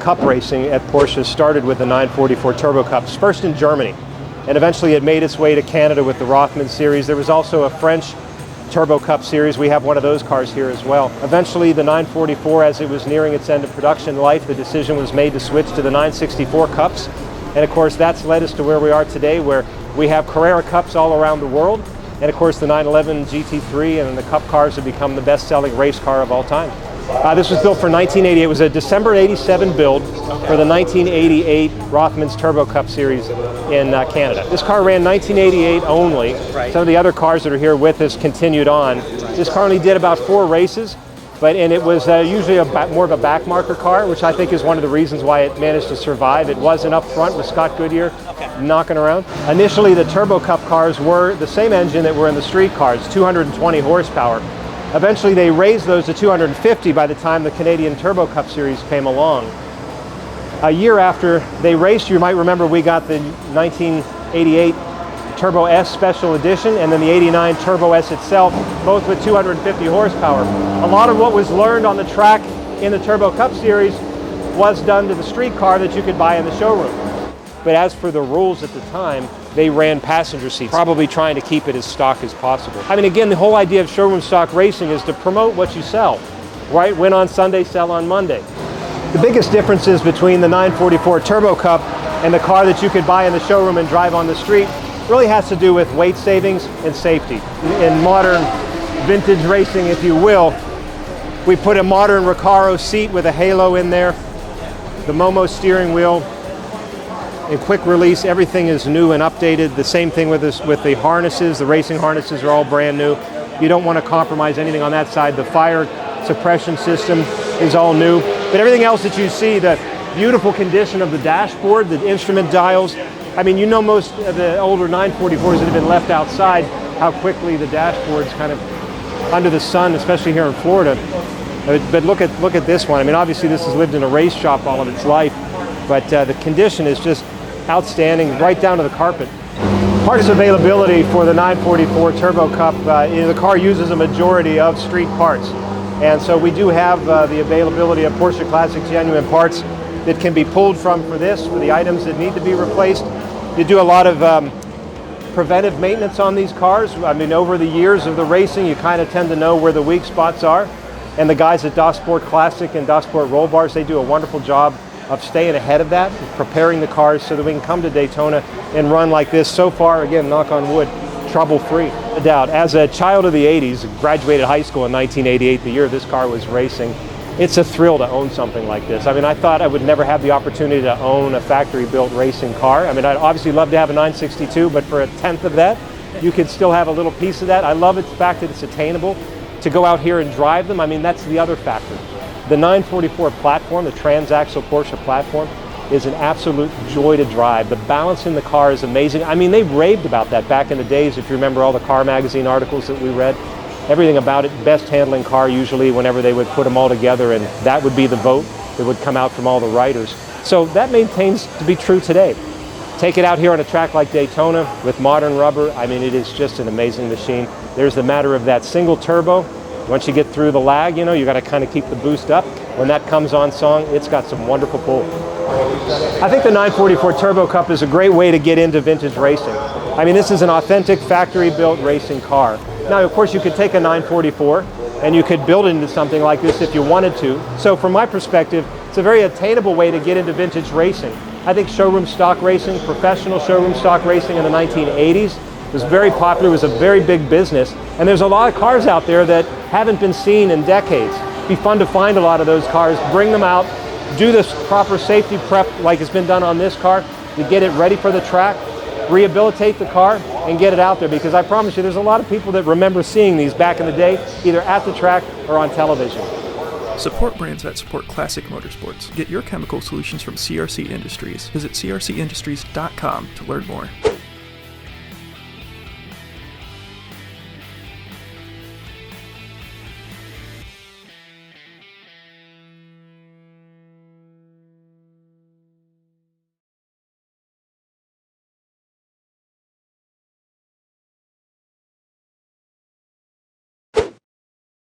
Cup racing at Porsche started with the 944 Turbo Cups, first in Germany, and eventually it made its way to Canada with the Rothman series. There was also a French Turbo Cup series. We have one of those cars here as well. Eventually the 944, as it was nearing its end of production life, the decision was made to switch to the 964 Cups. And of course that's led us to where we are today, where we have Carrera Cups all around the world. And of course the 911 GT3 and the Cup cars have become the best-selling race car of all time. This was built for 1988. It was a December 87 build for the 1988 Rothman's Turbo Cup series in Canada. This car ran 1988 only. Right. Some of the other cars that are here with us continued on. This car only did about 4 races, and it was usually more of a backmarker car, which I think is one of the reasons why it managed to survive. It wasn't up front with Scott Goodyear knocking around. Initially, the Turbo Cup cars were the same engine that were in the street cars, 220 horsepower. Eventually they raised those to 250 by the time the Canadian Turbo Cup series came along. A year after they raced, you might remember we got the 1988 Turbo S Special Edition and then the 89 Turbo S itself, both with 250 horsepower. A lot of what was learned on the track in the Turbo Cup series was done to the street car that you could buy in the showroom. But as for the rules at the time, they ran passenger seats, probably trying to keep it as stock as possible. I mean, again, the whole idea of showroom stock racing is to promote what you sell, right? Win on Sunday, sell on Monday. The biggest differences between the 944 Turbo Cup and the car that you could buy in the showroom and drive on the street really has to do with weight savings and safety. In modern vintage racing, if you will, we put a modern Recaro seat with a halo in there, the Momo steering wheel. In quick release, everything is new and updated. The same thing with the harnesses. The racing harnesses are all brand new. You don't want to compromise anything on that side. The fire suppression system is all new. But everything else that you see, the beautiful condition of the dashboard, the instrument dials. I mean, you know most of the older 944s that have been left outside, how quickly the dashboard's kind of under the sun, especially here in Florida. But look at this one. I mean, obviously this has lived in a race shop all of its life, but the condition is just outstanding, right down to the carpet. Parts availability for the 944 Turbo Cup, the car uses a majority of street parts. And so we do have the availability of Porsche Classic genuine parts that can be pulled from for the items that need to be replaced. You do a lot of preventive maintenance on these cars. I mean, over the years of the racing, you kind of tend to know where the weak spots are. And the guys at DAS Sport Classic and DAS Sport Roll Bars, they do a wonderful job of staying ahead of that, preparing the cars so that we can come to Daytona and run like this. So far, again, knock on wood, trouble-free. No doubt. As a child of the 80s, graduated high school in 1988, the year this car was racing, it's a thrill to own something like this. I mean, I thought I would never have the opportunity to own a factory-built racing car. I mean, I'd obviously love to have a 962, but for a tenth of that, you could still have a little piece of that. I love the fact that it's attainable to go out here and drive them. I mean, that's the other factor. The 944 platform, the transaxle Porsche platform, is an absolute joy to drive. The balance in the car is amazing. I mean, they raved about that back in the days, if you remember all the car magazine articles that we read. Everything about it, best handling car usually whenever they would put them all together, and that would be the vote that would come out from all the writers. So that maintains to be true today. Take it out here on a track like Daytona with modern rubber. I mean, it is just an amazing machine. There's the matter of that single turbo. Once you get through the lag, you know, you got to kind of keep the boost up. When that comes on song, it's got some wonderful pull. I think the 944 Turbo Cup is a great way to get into vintage racing. I mean, this is an authentic factory-built racing car. Now, of course, you could take a 944 and you could build it into something like this if you wanted to. So from my perspective, it's a very attainable way to get into vintage racing. I think showroom stock racing, professional showroom stock racing in the 1980s was very popular. It was a very big business. And there's a lot of cars out there that haven't been seen in decades. It'd be fun to find a lot of those cars, bring them out, do this proper safety prep like it's been done on this car to get it ready for the track, rehabilitate the car, and get it out there, because I promise you there's a lot of people that remember seeing these back in the day, either at the track or on television. Support brands that support classic motorsports. Get your chemical solutions from CRC Industries. Visit crcindustries.com to learn more.